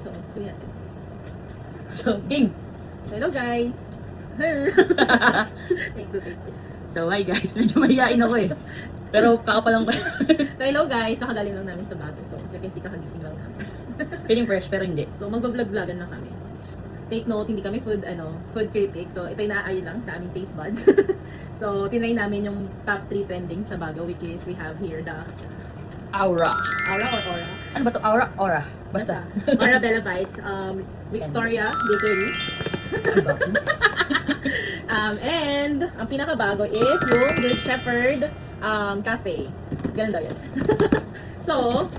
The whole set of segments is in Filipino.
So yan. So, game. Hello guys! Take two. So, hi guys. Medyo mahihain ako eh. Pero kakapalang pa. So hello guys! Kakagaling lang namin sa bago. So as you can see, kakagising lang namin. Feeling fresh pero hindi. So magbablog-vlogan lang kami. Take note, hindi kami food critic. So ito yung naaayon lang sa aming taste buds. So tinry namin yung top 3 trending sa bago, which is we have here the Aura. Aura or Aura. Ano ba to? Aura? Aura. Basta. Aura Bella Bites, Victoria Bakery. And ang pinakabago is yung Good Shepherd Cafe. Ganun daw yun. So,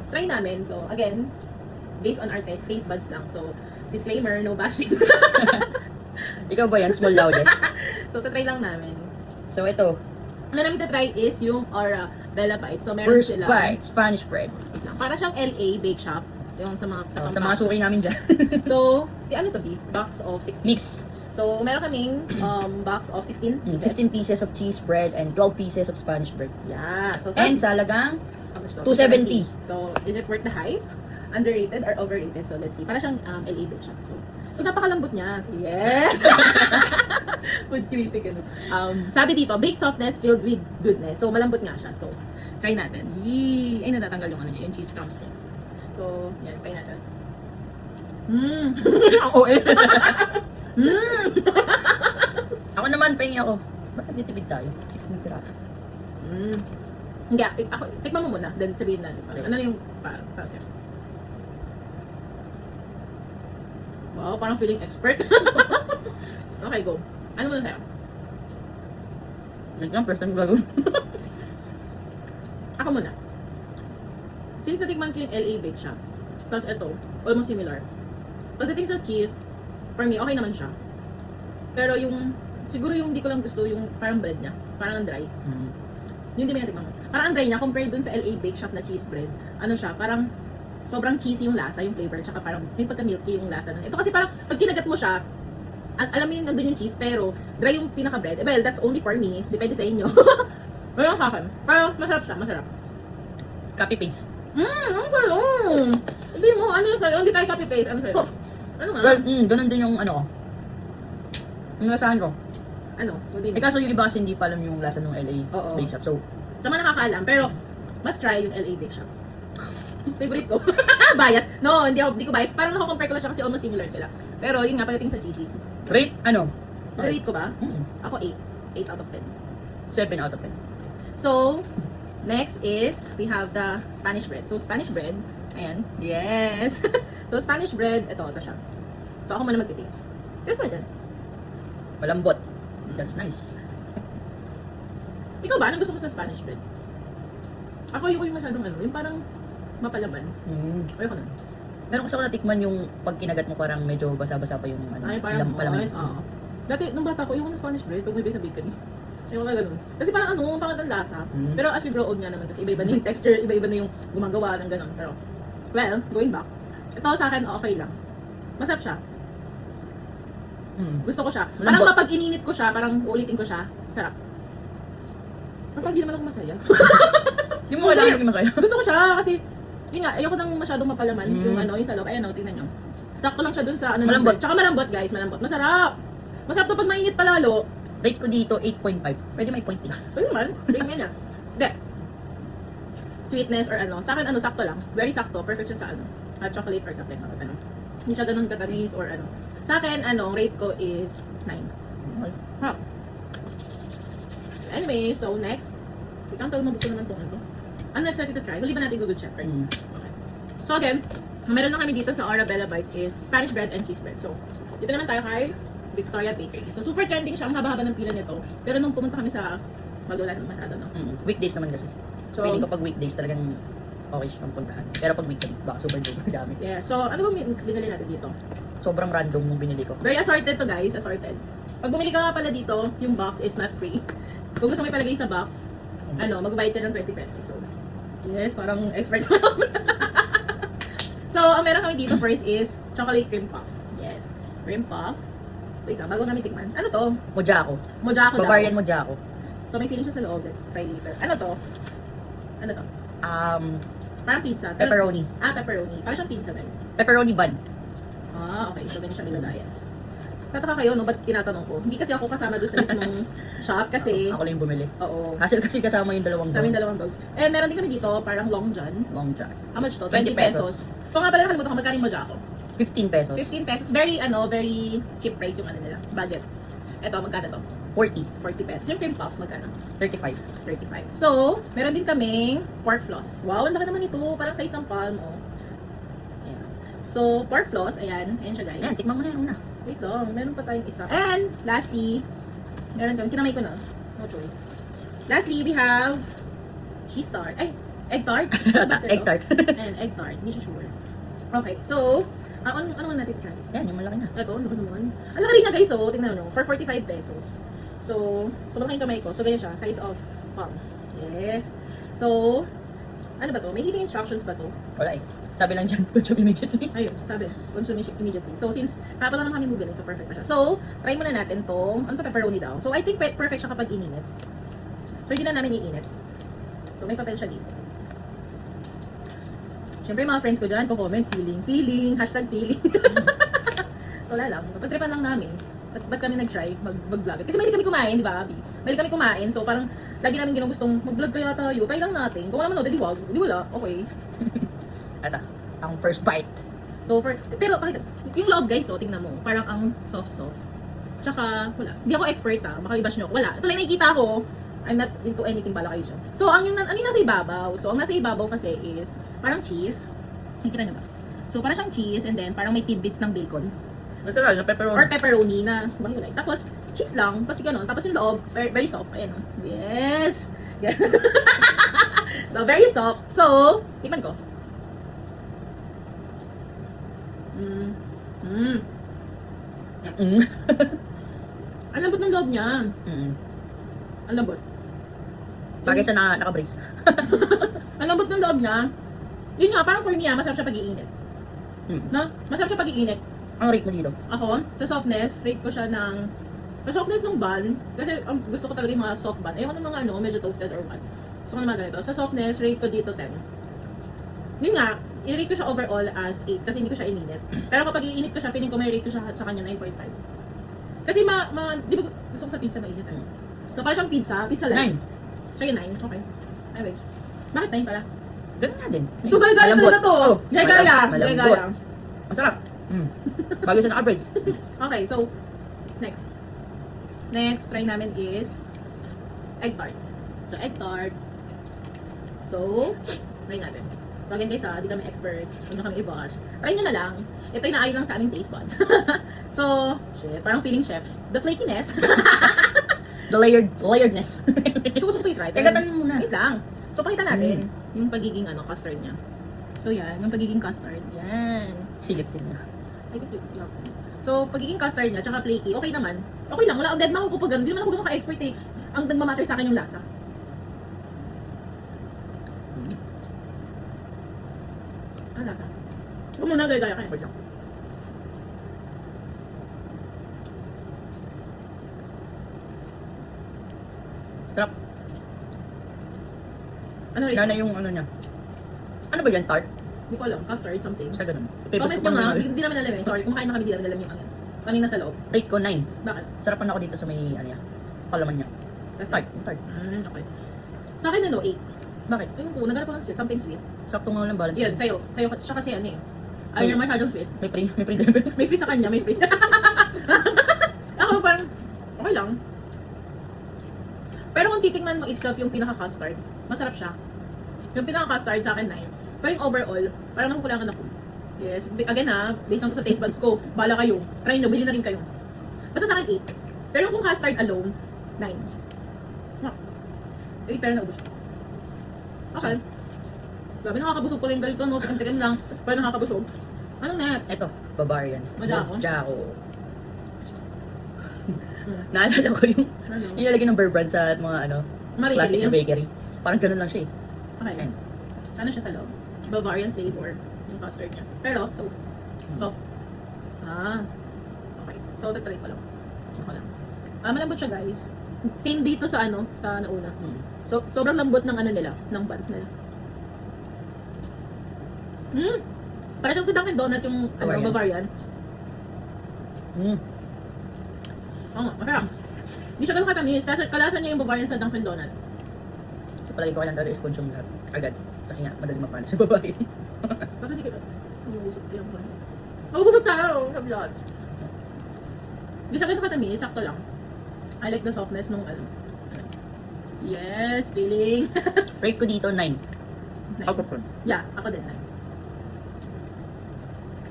try namin. So, again, based on our taste buds lang. So, disclaimer, no bashing. Ikaw ba yan? Small loud eh. So, try lang namin. So, ito. Ano namin try is yung Aura Bella Bites. So, meron First sila. bite. Spanish bread. Wait lang. Para siyang LA bake shop. Yung sa mga Sa mga suki namin dyan. So, ano to be? Box of 16. Mix. So, meron kaming box of 16 pieces. 16 pieces of cheese bread and 12 pieces of Spanish bread. Yeah. So, And sa halagang how much to? 270. So, is it worth the hype? Underrated or overrated? So, let's see. Para siyang LA bake shop. So napakalambot niya. So, yes! Food critic. Ano. Sabi dito, bake softness filled with goodness. So, malambot nga siya. So, try natin. Yee! Ay, natatanggal yung ano niya, yung cheese crumbs niya. So, yan, try natin. Ako eh. Ako naman, pahingi ako. Bakit ditibid tayo? 16 piraso. Hindi, ako, tikman mo muna. Then sabihin natin. Okay. Ano yung para sa'yo? Wow, parang feeling expert. Okay, go. Ano muna sa'yo? Wait lang, first time bago. Ako muna. Since natikman ko yung LA Bake Shop, plus ito, almost similar. Pagdating sa cheese, for me, okay naman siya. Pero yung, siguro yung hindi ko lang gusto, yung parang bread niya. Parang ang dry. Yung hindi may natikman ko. Parang ang dry niya compared dun sa LA Bake Shop na cheese bread. Ano siya, parang sobrang cheesy yung lasa, yung flavor, tsaka parang may pagka-milky yung lasa nun. Ito kasi parang, pag kinagat mo siya, alam mo yung nandun yung cheese, pero dry yung pinaka-bread. Well, that's only for me. Depende sa inyo. Pero sa akin, parang masarap siya, masarap. Copy-paste. Ang sarap. Sabi mo, ano sa'yo? Hindi tayo copy-paste. Ano sa'yo? Ano nga? Well, ganun din yung ano ko. Yung lasahan ko. Ano? Hindi Eh kaso yung iba kasi hindi pa alam yung lasa ng LA Oo. Bake Shop. So, sa mga nakakaalam, pero must try yung LA Bake Shop. Favorite ko. Bias. No, hindi ko bias. Parang nako-compare ko lang siya kasi almost similar sila. Pero yun nga, pagdating sa cheesy. rate, ano? Rate ko ba? Mm. Ako 8. 8 out of 10. 7 out of 10. So, next is, we have the Spanish bread. So, Spanish bread, ayan. Yes! So, Spanish bread, ito siya. So, ako muna mag-taste. Taste mo dyan. Malambot. That's nice. Ikaw ba? Anong gusto mo sa Spanish bread? Ako yung masyadong yung parang mapalaman. Ayoko na. Pero gusto ko natikman yung pag kinagat mo parang medyo basa-basa pa yung ano, Ay, parang, palaman. oo. Dati, nung bata ko, yung Spanish bread, pag may sa bakery. Ayoko na ganun. Kasi parang pangat ang lasa. Pero as you grow old nga naman, kasi iba-iba na yung texture, iba-iba na yung gumagawa ng ganun. Pero, well, going back. Ito sa akin, okay lang. Masarap siya. Gusto ko siya. Parang Malambot. kapag ininit ko siya, parang uulitin ko siya. Sarap. Parang hindi naman ako masaya. Yung mga lang yung kayo. Gusto ko siya kasi, yun nga, ayoko nang masyadong mapalaman yung yung sa loob. Ayan o, tingnan nyo. Sakto lang siya dun sa ano. Malambot. Tsaka malambot guys, malambot. Masarap. Masarap to pag mainit pa lalo. Rate ko dito 8.5. Pwede may point lang. Pwede naman. Big man yan. Hindi. Sweetness or ano. Sa akin, sakto lang. Very sakto. Perfect siya sa ano. Chocolate or kape. Ano. Hindi siya ganun katamis or ano. Sa akin, rate ko is 9. Ha. Anyway, so next. Ikang tawag mabukso naman itong ano. Ano next natin to try? Huli ba natin Good Shepherd? Okay. So again, meron lang kami dito sa Aura Bella Bites is Spanish bread and cheese bread. So, dito naman tayo kay Victoria Bakery. So, super trending siya. Ang haba-haba ng pila nito. Pero nung pumunta kami sa wala naman masyado, no? Weekdays naman kasi. So, Feeling ko pag weekdays talagang okay siyang puntahan. Pero pag weekend, baka super dami. yeah. So, ano bang binili natin dito? Sobrang random yung binili ko. Very assorted to guys. Assorted. Pag bumili ka nga pala dito, yung box is not free. Kung gusto mo ipalagay sa box, magbayad ka ng 20 pesos. So, yes, parang expert lang. So, ang meron kami dito first is chocolate cream puff. Yes. Cream puff. Wait lang, bago namin tikman. Ano to? Mojako. Mojako daw. Bavarian Mojako. So, may feeling siya sa loob. Let's try later. Ano to? Ano to? Parang pizza. Pepperoni. Pepperoni. Parang siyang pizza, guys. Pepperoni bun. Ah, okay. So, ganyan siya nilagayan. Tataka kayo, no? Ba't tinatanong ko? Hindi kasi ako kasama doon sa mismong shop kasi... Ako lang yung bumili. Oo. Hassle kasi kasama yung dalawang Sa amin dalawang dogs. Eh, meron din kami dito, parang long john. Long jack. How much to? 20 20 pesos. So nga pala nakalimutan ko, magkano mo ako? 15 pesos. 15 pesos. Very, very cheap price yung ano nila. Budget. Ito, magkano to? 40. 40 pesos. Yung cream puff, magkano? 35. 35. So, meron din kaming pork floss. Wow, ang laki naman ito. Parang size ng palm, oh. Ayan. So, pork floss, ayan. Ayan siya, guys. Ayan, tikman mo na yan una. Wait lang, meron pa tayong isa. And, lastly, meron kami, kinamay ko na. No choice. Lastly, we have cheese tart. Ay, egg tart. Egg tart. Ayan, egg tart. Hindi siya sure. Okay, so, ano natin try? Yan, yung malaki na. Ito, ano naman? Ang laki rin niya, guys, oh. Tingnan nyo. For 45 pesos. So, malaki yung kamay ko. So, ganyan siya. Size of palm. Yes. So, ano ba to? May eating instructions ba to? Wala eh. Sabi lang dyan, consume immediately. Ayun, sabi, consume immediately. So, since kapag lang kami bumili, so perfect pa siya. So, try muna natin tong, ano to, pepperoni daw. So, I think perfect siya kapag ininit. So, hindi na namin iinit. So, may papel siya dito. Siyempre, mga friends ko dyan, comment, feeling, hashtag feeling. So, wala lang. Pagtripan lang namin. Ba't kami nag-try mag-vlog? Kasi mahilig kami kumain, di ba, Abby? Mahilig kami kumain. So, parang, lagi namin ginugustong mag-vlog kaya tayo. Try lang natin. Kung wala man, di wag. Di wala. Okay. Ito, ang first bite. So, pero pakita, yung loob guys, oh, tingnan mo, parang ang soft-soft. Tsaka, wala. Hindi ako expert baka i-bash nyo ako. Wala. Ito lang nakikita ko, I'm not into anything pala kayo dyan. So, ang yung nasa ibabaw, so, ang nasa ibabaw kasi is, parang cheese. Nakikita nyo ba? So, parang siyang cheese, and then, parang may tidbits ng bacon. Natural, na pepperoni. Or pepperoni na, mahiwalay. Tapos, cheese lang, tapos gano'n. Tapos yung loob, very soft. Ayan, oh. Yes! So, very soft. So, tikman ko. Ang lambot ng loob niya. Ang lambot. Bagay sa naka-brace. Ang lambot ng loob niya. Yun nga, parang for me, masarap siya pag-iinit. No? Masarap siya pag-iinit. Ang rate mo dito? Ako, sa softness, rate ko siya ng... Sa softness ng bun, kasi gusto ko talaga yung mga soft bun. Ayoko ng mga medyo toasted or what. Gusto ko ng mga ganito. Sa softness, rate ko dito 10. Yun nga, i-rate ko siya overall as 8 kasi hindi ko siya ininit. Pero kapag iinit ko siya, feeling ko may rate ko siya sa kanya 9.5. Kasi di ba gusto ko sa pizza mainit eh. So para siyang pizza lang. 9. So yun 9, okay. Anyways, bakit 9 pala? Ganun nga din. Ito gaya-gaya talaga to. Oh, Gaya-gaya. malambot. Gaya-gaya. Masarap. Bagay sa naka-brace. Okay, so, next. Next, try namin is egg tart. So, egg tart. So, try natin. So, again guys di kami expert. Huwag na kami i-bash. Try nyo na lang. Ito yung naayon lang sa aming taste buds. So, shit, parang feeling chef. The flakiness. The layeredness. Gusto ko i-try. Kagatan mo muna. Wait lang. So, pakita natin yung pagiging custard niya. So, yan. Yung pagiging custard. Yan. Silip din na. I think yeah. So, pagiging custard niya, tsaka flaky, okay naman. Okay lang, wala akong dead na ako kapag ganun. Hindi naman ako ganun ka-expert eh. Ang nagmamatter sa akin yung lasa. Ang lasa. Ito muna, gaya-gaya kayo. Wait lang. Sarap. Ano rin? Lana yung ano niya. Ano ba yan? Tart? Hindi ko alam. Custard, something. Sa ganun. Comment nyo nga. Hindi namin alam eh. Sorry, kumakain na kami, hindi namin alam yung ano. Kanina sa loob. Rate ko 9. Bakit? Sarapan ako dito sa may ano niya. Palaman niya. Custard. Tart. Okay. Sa akin 8. Bakit? Ayun ko, naghanap ko ng sweet. Something sweet. Sakto nga lang balance. Yun, sa'yo. Sa'yo, siya kasi ano eh. Ayaw niya masyadong sweet. May free level. May free sa kanya, may free. Ako parang, okay lang. Pero kung titingnan mo itself yung pinaka-custard, masarap siya. Yung pinaka-custard sa akin 9. Pero yung overall, parang nakukulangan ako. Yes. Again based lang sa taste buds ko, bala kayo. Try nyo, bili na rin kayo. Basta sa akin 8. Pero kung custard alone, 9. 8 pero naubos ko. Okay. Grabe, nakakabusog ko rin ganito, no? Tikim-tikim lang. Pero nakakabusog. Anong next? Ito, Bavarian. Madako? Madako. Naalala ko yung nilalagay ng Bear Brand sa mga ano, classic na bakery. Parang ganun lang siya eh. Okay. Ayan. Ano siya sa loob? Bavarian flavor yung custard niya. Pero, soft. Okay. So, tatry ko lang. Ako lang. Malambot siya, guys. Same dito sa sa nauna. So, sobrang lambot ng nila, ng buns nila. Para siyang sa Dunkin' Donut yung Bavarian. Bavarian. Mm. Oo nga, masarap. Hindi siya ganun katamis. Kalasan niya yung Bavarian sa Dunkin' Donut. So palagi ko kailangan talaga i-consume lahat. Agad. Kasi nga, madali mapanis sa babae. Kasi hindi kita. Nabubusog yan ko. Nabubusog tayo sa vlog. Hindi siya ganun katamis. Sakto lang. I like the softness nung ano. Yes, feeling. Rate ko dito, 9. Out of 10. Yeah, ako din 9.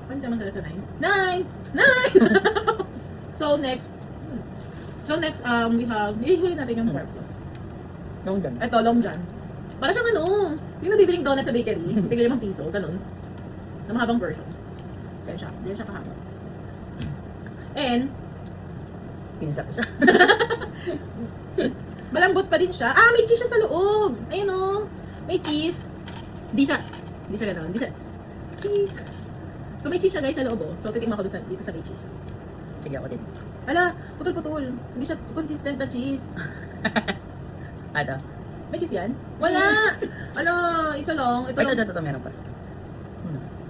Ano naman talaga sa 9? 9! 9! So next, we have, ihuli natin yung pork floss. Long dyan. Ito, Long John. Para siyang ano, yung nabibiling donut sa bakery, tigil 5 piso, ganun. Na mahabang version. So yan siya, hindi siya kahaba. And, Pinisa-pisa. malambot pa din siya. Ah, may cheese siya sa loob. Ayun o, may cheese. Di siya ganun, di siya. Cheese. So may cheese siya guys sa loob oh. So titikman ko dito sa may cheese. Sige ako din. Ala, putol-putol. Hindi siya consistent na cheese. Ada. May cheese yan? Wala! Ano, isa lang. Ito lang. Ito, meron pa.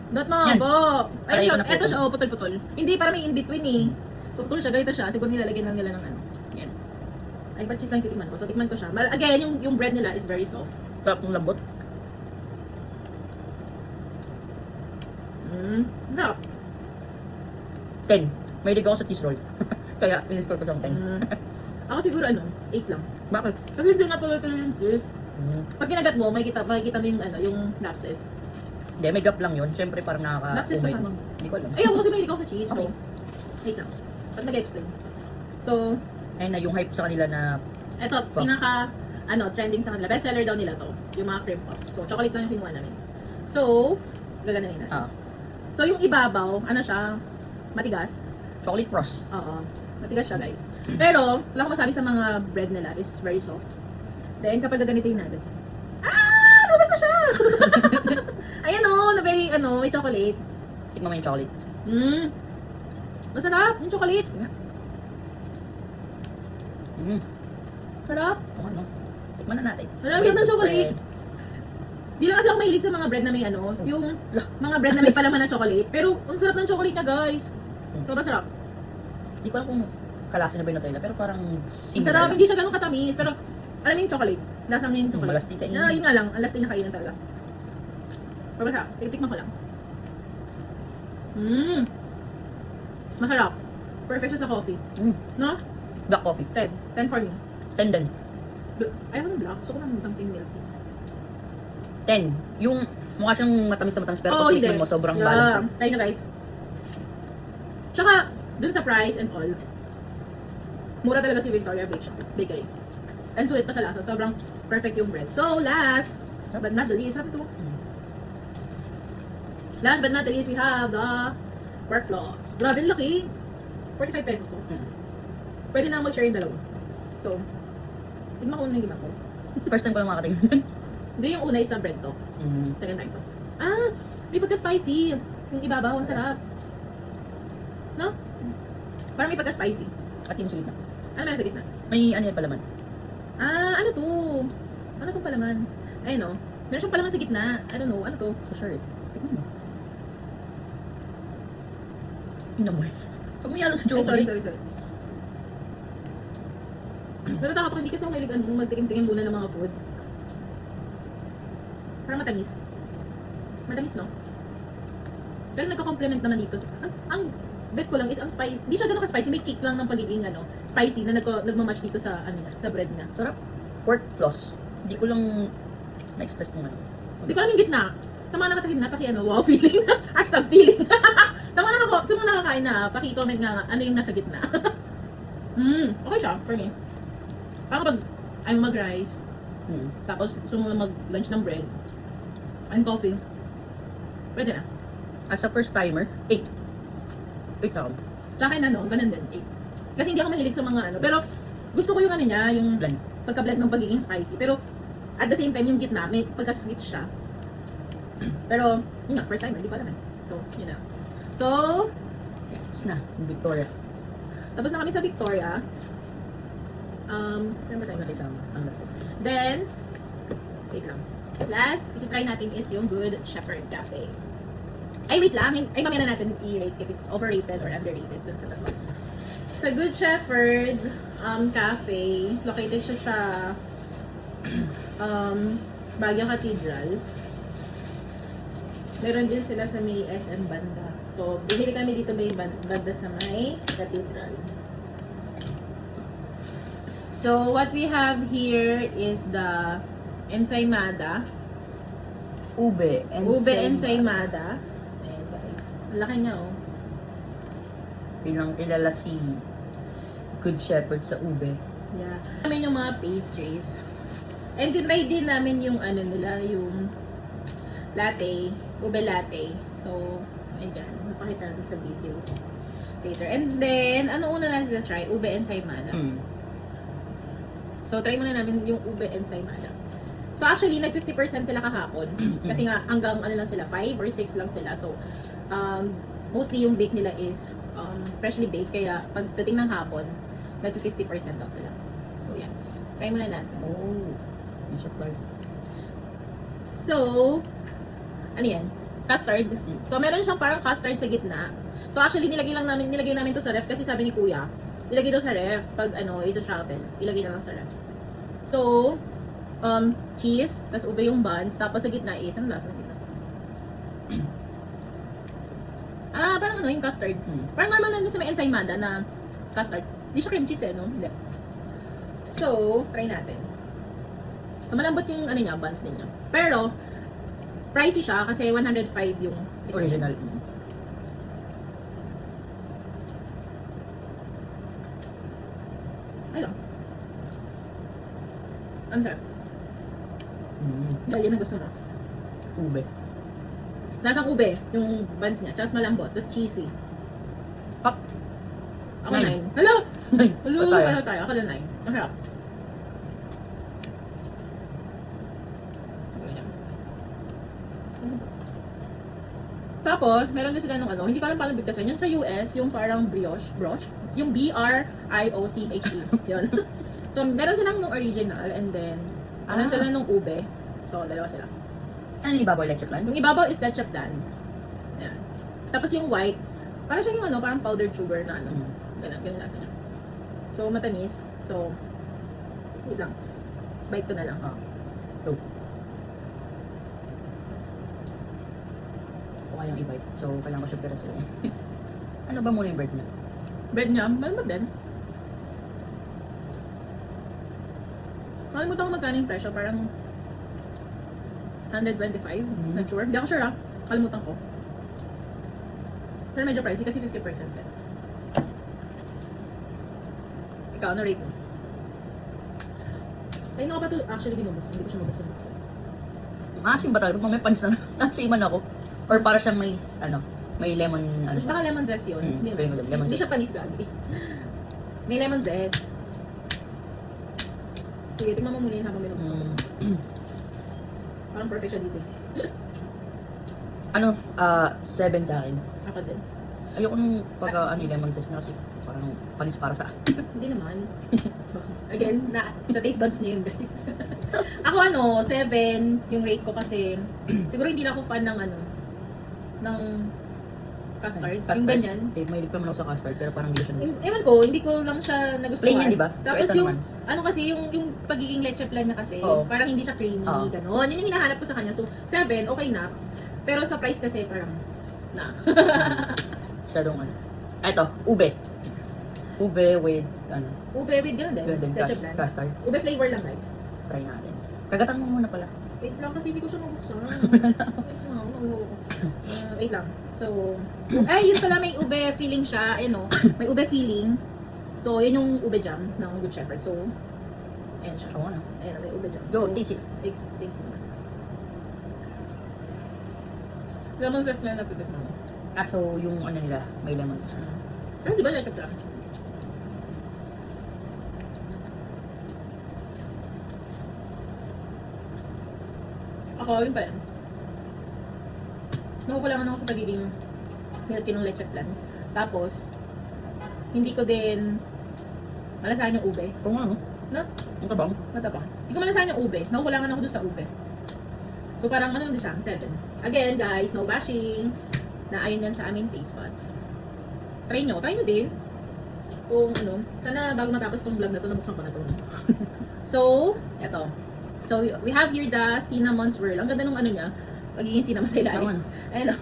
Dot mo, Yan. bo. Aray ko Ayun, na ito putol. siya, oh, putol-putol. Hindi, para may in-between eh. So, putol siya, ganito siya. Siguro nilalagyan lang nila ng ano. Yan. Ay, pa cheese lang titikman ko. So, tikman ko siya. Again, yung bread nila is very soft. Sarap ng lambot. Sarap. 10. May ligaw ako sa cheese roll. Kaya, in-score ko siyang 10. Ako siguro ano, 8 lang. Bakit? Kasi hindi nga tuloy-tuloy yung cheese. Mm. Pag kinagat mo, makikita mo yung ano, yung lapses. Hindi, may gap lang yun. Siyempre, parang Lapses pa nakaka-umay. tamang. Hindi ko alam. Ay, ako kasi mahilig ako sa cheese. Okay. So, 8 lang. Ba't nag-explain? So, Ayun na, yung hype sa kanila na eto, trending sa kanila. Bestseller daw nila to. Yung mga cream puff. So, chocolate lang yung kinuha namin. So, gaganin natin. So, yung ibabaw, ano siya, matigas. chocolate frost. Oo. Matigas siya, guys. Pero, wala akong masabi sa mga bread nila is very soft. Then, kapag gaganitin natin, lumabas na siya! Ayan o, na very, may chocolate. Tikman mo yung chocolate. Masarap, yung chocolate. Sarap. Ano? Tikman na natin. Ang sarap ng chocolate. Di lang kasi ako mahilig sa mga bread na may yung mga bread na may palaman ng chocolate. Pero, ang sarap ng chocolate niya, guys. Sobrang sarap. Hindi ko alam kung kalasa na ba yung Nutella, pero parang Ang similar sarap, lang. hindi siya ganun katamis. Pero, alam mo yung chocolate. Lasang niya yung chocolate. Malasti kainin. Yun nga lang, ang lasti na kainan talaga. Pero masarap, tiktikman ko lang. Masarap. Perfect siya sa coffee. No? Black coffee. 10. 10 for me. 10 din. Ayaw ng black. Gusto ko ng something milky. 10. Yung mukha siyang matamis na matamis, pero Oo, pag hindi. tikman mo, sobrang balance. Try nyo guys. Tsaka, dun sa price and all, mura talaga si Victoria Bakery. And sulit pa sa lasa. Sobrang perfect yung bread. So, last but not the least, sabi to. Last but not the least, we have the pork floss. Grabe, laki. 45 pesos to. Pwede na mag-share yung dalawa. So, tignan ko na yung lima ko. First time ko lang makakatingin. Hindi, yung una is na bread to. Second time to. Ah, may pagka-spicy. Yung ibabaw, ang sarap. No? Parang may pagka-spicy. At yung sa gitna. Ano meron sa gitna? May ano yan palaman. Ah, ano to? Ano tong palaman? Ayun no. Meron siyang palaman sa gitna. I don't know. Ano to? So sure. Tignan mo. Inamoy. Pag may halo sa Ay, chocolate. sorry. Pero takot ko, hindi kasi ako mahilig magtikim-tikim muna ng mga food. Parang matamis. Matamis, no? Pero nagka-complement naman dito. Ang bet ko lang is ang spicy. Hindi siya ganun ka-spicy. May kick lang ng pagiging spicy na nagmamatch dito sa sa bread niya. Sarap. Pork floss. Hindi ko lang na-express kung ano. Hindi ko alam yung gitna. Sa mga nakatahim na, wow, feeling. Hashtag feeling. sa mga nakakain na, paki-comment nga ano yung nasa gitna. Okay siya, for me. Parang kapag ayaw mag-rice, tapos gusto mo mag-lunch ng bread, and coffee, pwede na. As a first timer, 8. 8 ako. Sa akin ganun din, 8. Kasi hindi ako mahilig sa mga pero gusto ko yung niya, yung Blend. pagka-blend ng pagiging spicy. Pero, at the same time, yung gitna, may pagka-sweet siya. Pero, yun nga, first timer, hindi ko alam eh. So, yun na. So, Tapos na. Yung Victoria. tapos na kami sa Victoria. Ano ba tayo? Ang isang ang lasa. Then, wait lang. Last, iti-try natin is yung Good Shepherd Cafe. Ay, wait lang. Ay, mamaya na natin i-rate if it's overrated or underrated dun sa tatlo. Sa Good Shepherd Cafe, located siya sa Baguio Cathedral. Meron din sila sa may SM banda. So, bumili kami dito may banda sa may Cathedral. So, what we have here is the ensaymada. Ube Ensaymada. Ayan, guys. Ang laki niya, oh. Bilang kilala si Good Shepherd sa ube. Yeah. Namin yung mga pastries. And tinry din namin yung ano nila, yung latte, ube latte. So, ayan, mapakita natin sa video later. And then, ano una natin na try? Ube ensaymada. So, try muna namin yung ube ensaymada. So, actually, nag-50% sila kahapon. Kasi nga, hanggang ano lang sila, 5 or 6 lang sila. So, mostly yung bake nila is freshly baked. Kaya, pagdating ng hapon, nag-50% daw sila. So, yeah. Try muna natin. Oh, may surprise. So, ano yan? Custard. So, meron siyang parang custard sa gitna. So, actually, nilagay namin to sa ref kasi sabi ni Kuya, ilagay daw sa ref pag ito travel. Ilagay na lang sa ref. So, cheese, tas ube yung buns, tapos sa gitna is, ano lasa ng gitna? Parang yung custard. Parang normal lang sa may ensaymada na custard. Hindi siya cream cheese no? Hindi. So, try natin. So, malambot yung niya, buns din niya. Pero, pricey siya kasi 105 yung isa. Original. Ay lang. Ang sarap. Dahil yun ang gusto mo. Ube. Lasang ube, yung buns niya. Tapos malambot, tapos cheesy. Pop. Ako 9. 9. Hello! Ay, Hello! tayo. Hello tayo. Ako na 9. Masarap. Tapos, meron din sila nung hindi ko alam paano bigkasan. Yun sa US, yung parang brioche, yung B-R-I-O-C-H-E. Yun. So, meron silang nung original, and then, meron sila nung ube. So, dalawa sila. Ano yung ibabaw electric plan? Yung ibabaw is leche flan. Ayan. Tapos yung white, parang siya yung parang powdered sugar na ganun lasa niya. So, matamis. So, wait lang. Bite ko na lang. So, kayang i-bite. So, kailangan ko siya pera sa'yo. Ano ba muna yung bread niya? Bread niya, malambot din. Nakalimutan ko magkano yung presyo. Parang 125. Not sure. Hindi ako sure Kalimutan ko. Pero medyo pricey kasi 50% din. Ikaw, ano rate mo? Ayun ako pa ito actually binubuksan. Hindi ko siya mabuksan. Maasim ba talaga? Kung may panis na nasiman ako. Or para siyang may, may lemon, siya. Baka lemon zest yun. Hindi lemon Hindi zest. siya panis gagi. May lemon zest. Sige, tingnan mo muna yun habang binubuksan ko. Parang perfect siya dito. 7 sa akin. Ako din. Ayoko nung pagka, lemon zest na kasi parang panis para sa akin. Hindi naman. Again, sa taste buds niyo yun, guys. Ako 7 yung rate ko kasi siguro hindi lang ako fan ng ng custard. Yung ganyan. Eh, may pa man ako sa custard pero parang hindi siya. Ewan ko, hindi ko lang siya nagustuhan. Plain yan, di ba? Tapos So, ito yung, naman. kasi yung pagiging leche flan niya kasi, Oo. parang hindi siya creamy, Oo. gano'n. Yun yung hinahanap ko sa kanya. So, 7, okay na. Pero sa price kasi, parang, na. Masyadong Ito, ube. Ube with, Ube with gano'n din. Gano'n din, Leche flan. custard. Ube flavor lang, guys. Try natin. Kagatan mo muna pala. Wait lang kasi hindi ko siya mabuksan. Wait lang. So, yun pala may ube feeling siya. May ube feeling. So, yun yung ube jam ng Good Shepherd. So, ayan siya. Oo na. Ayan, may ube jam. Go, So, taste it. taste mo. Lemon zest na napipit mo. So yung nila, may lemon zest na. Di ba leche flan? Ako, yun pa rin. Nakukulangan ako sa pagiging milky ng leche flan. Tapos, hindi ko din malasahan yung ube. Oo nga, no? No? Ang tabang. Mataba. Hindi ko malasahan yung ube. Nakukulangan ako doon sa ube. So, parang din siya? 7. Again, guys, no bashing. na ayon yan sa aming taste buds. Try nyo din. Kung ano, sana bago matapos tong vlog na to, nabuksan ko na to. So, eto. So, we have here the cinnamon swirl. Ang ganda nung ano niya, magiging cinnamon sa ilalim. Ayun o.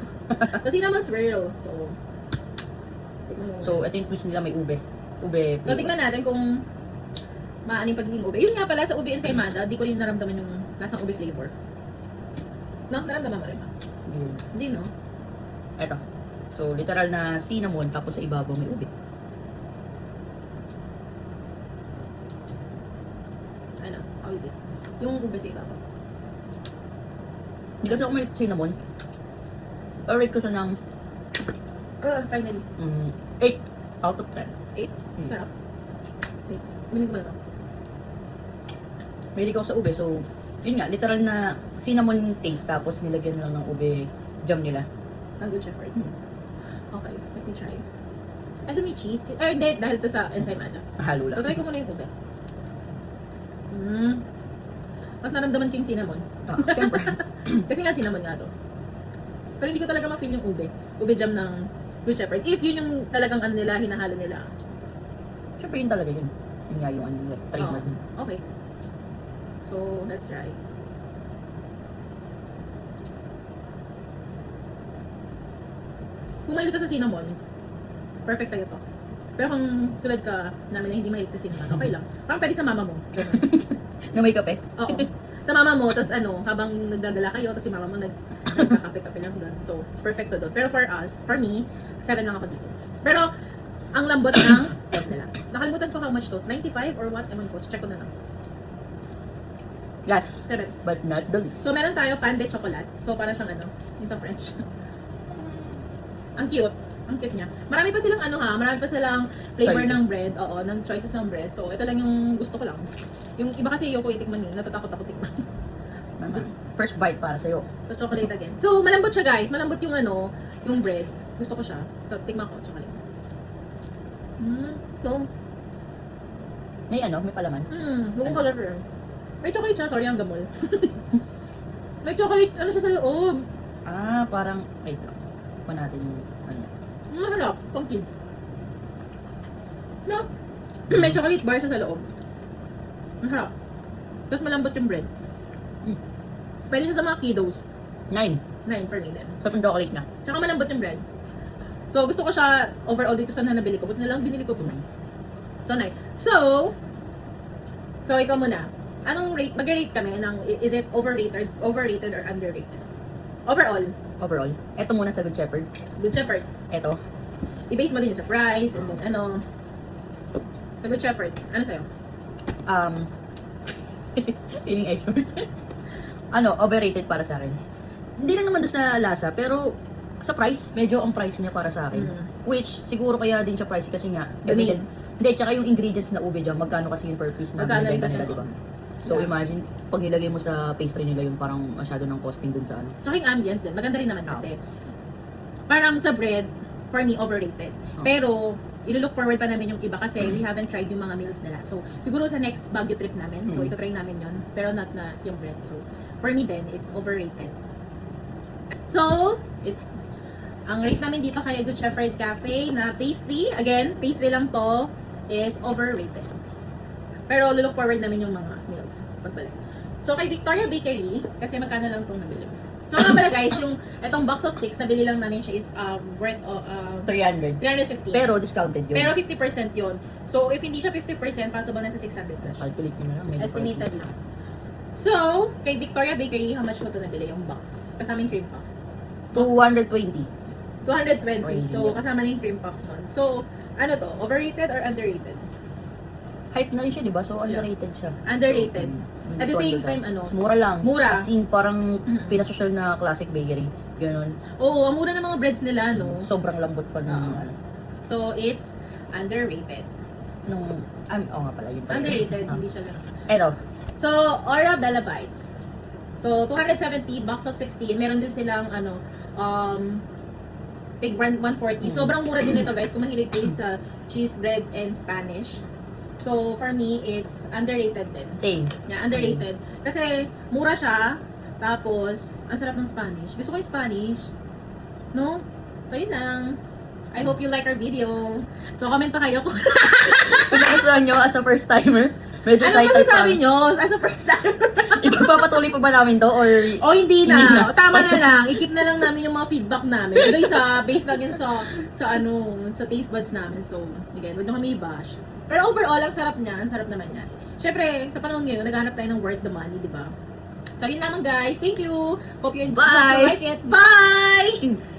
So, cinnamon swirl. So, tignan mo. So, ito yung twist nila, may ube. Ube. So, tignan natin kung maano yung pagiging ube. Yun nga pala, sa ube ensaymada, di ko rin naramdaman yung lasang ube flavor. No? Naramdaman mo rin ba? Hindi, no? Ito. So, literal na cinnamon, tapos sa ibabaw may ube. Ano? How is it? Yung ube sa ibabaw. Hindi kasi ako may cinnamon. Pero rate ko siya ng Finally. 8 out of 10. 8? Sarap. Wait, binig ko ba ito? Mahilig ako sa ube, so yun nga, literal na cinnamon taste, tapos nilagyan lang ng ube jam nila. Ang good chef, right? Okay, let me try. Ano may cheese? Hindi, dahil to sa ensaymada. Halo lang. So, try ko muna yung ube. Mas naramdaman ko yung cinnamon. Siyempre. Kasi nga cinnamon nga to. Pero hindi ko talaga ma-feel yung ube. Ube jam ng Good Shepherd. If yun yung talagang ano nila, hinahalo nila. Siyempre yun talaga yun. Yun nga yung ano, trademark. Okay. So, let's try. Kung mahilig ka sa cinnamon, perfect sa'yo to. Pero kung tulad ka namin na hindi mahilig sa cinnamon, okay lang. Parang pwede sa mama mo. Na may kape? Oo. Sa mama mo, tapos ano, habang nagdadala kayo, tapos si mama mo nagkakape-kape lang doon. So, perfect to doon. Pero for us, for me, 7 lang ako dito. Pero, ang lambot ng bread nila. Nakalimutan ko how much to. 95 or what? Ewan ko. Check ko na lang. Last, 7. but not the least. So, meron tayo pan de chocolate. So, para siyang ano, yung sa French. Ang cute. Ang cute niya. Marami pa silang ano ha, marami pa silang flavor Choices. ng bread. Oo, ng choices ng bread. So, ito lang yung gusto ko lang. Yung iba kasi yung itikman yun, natatakot ako tikman. Mama, first bite para sa'yo. So, chocolate again. So, malambot siya guys. Malambot yung ano, yung bread. Gusto ko siya. So, tikman ko, chocolate. So, May ano, may palaman. buong color yun. May chocolate siya. Sorry, ang gamol. May chocolate, ano siya sa loob. Ah, parang, wait lang. Pa natin yung, ano. Harap, pang kids. No? May chocolate bar siya sa loob. Ang harap. Tapos malambot yung bread. Pwede siya sa mga kiddos. 9. 9 for me din. Sa chocolate na. Tsaka malambot yung bread. So, gusto ko siya overall dito sa nabili ko. Buti na lang binili ko po. So, 9. So, ikaw muna. Anong rate? Mag-rate kami ng, is it overrated or underrated? Overall. Overall. Ito muna sa Good Shepherd. Good Shepherd. Ito. I-base mo din yun sa price, and then ano. Sa Good Shepherd. Ano sa'yo? Feeling expert. Ano, overrated para sa akin. Hindi lang naman doon sa lasa, pero sa price, medyo ang price niya para sa akin. Which, siguro kaya din siya pricey kasi nga, Unique. hindi, tsaka yung ingredients na ube dyan, magkano kasi yun per piece na Magkano rin binibenta kasi, nila, diba? So, imagine, pag nilagay mo sa pastry nila yun, parang masyado ng costing dun sa ano. Tsaka yung ambience din. Maganda rin naman kasi. Parang sa bread, for me, overrated. Pero, ilo-look forward pa namin yung iba kasi we haven't tried yung mga meals nila. So, siguro sa next Baguio trip namin, so ito try namin yon, pero not na yung bread. So, for me then, it's overrated. So, ang rate namin dito kay Good Shepherd Cafe na pastry, again, pastry lang to, is overrated. Pero, look forward namin yung mga meals pagbalik. So, kay Victoria Bakery, kasi magkano lang itong nabili. So, nga pala guys, yung itong box of 6, nabili lang namin siya is worth 300. 350. Pero discounted yun. Pero 50% yun. So, if hindi siya 50%, possible na sa 600 plus. Calculate nyo na lang. medyo Estimated pricey. lang. So, kay Victoria Bakery, how much mo ito nabili yung box? Kasama yung cream puff. 220. 220. So, yeah. kasama na yung cream puff nun. So, ano to? Overrated or underrated? Hype na rin siya, di ba? So, underrated siya. Underrated. So, At the same siya. time, ano? Mas mura lang. Mura. As in, parang pinasosyal na classic bakery. Ganon. Oo, ang mura ng mga breads nila, no? Sobrang lambot pa ng ano. So, it's underrated. Oo nga pala, yun pala. Underrated, hindi siya ganun. Eto. So, Aura Bella Bites. So, 270, box of 16. Meron din silang, big brand 140. Sobrang mura din ito, guys, kung mahilig kayo sa cheese bread and Spanish. So, for me, it's underrated din. Same. Yeah, underrated. Kasi, mura siya. Tapos, ang sarap ng Spanish. Gusto ko yung Spanish. No? So, yun lang. I hope you like our video. So, comment pa kayo kung Kung nagustuhan nyo as a first timer, medyo ano excited masasabi nyo as a first time. Ipagpapatuloy pa ba namin to or O hindi Hindi na. na. Tama na lang. I-keep na lang namin yung mga feedback namin. Guys, based lang yun sa taste buds namin. So, again, huwag nyo kami i-bash. Pero overall, ang sarap niya. Ang sarap naman niya. Siyempre, sa panahon ngayon, naghahanap tayo ng worth the money, di ba? So, yun lamang guys. Thank you. Hope you Bye. like it. Bye!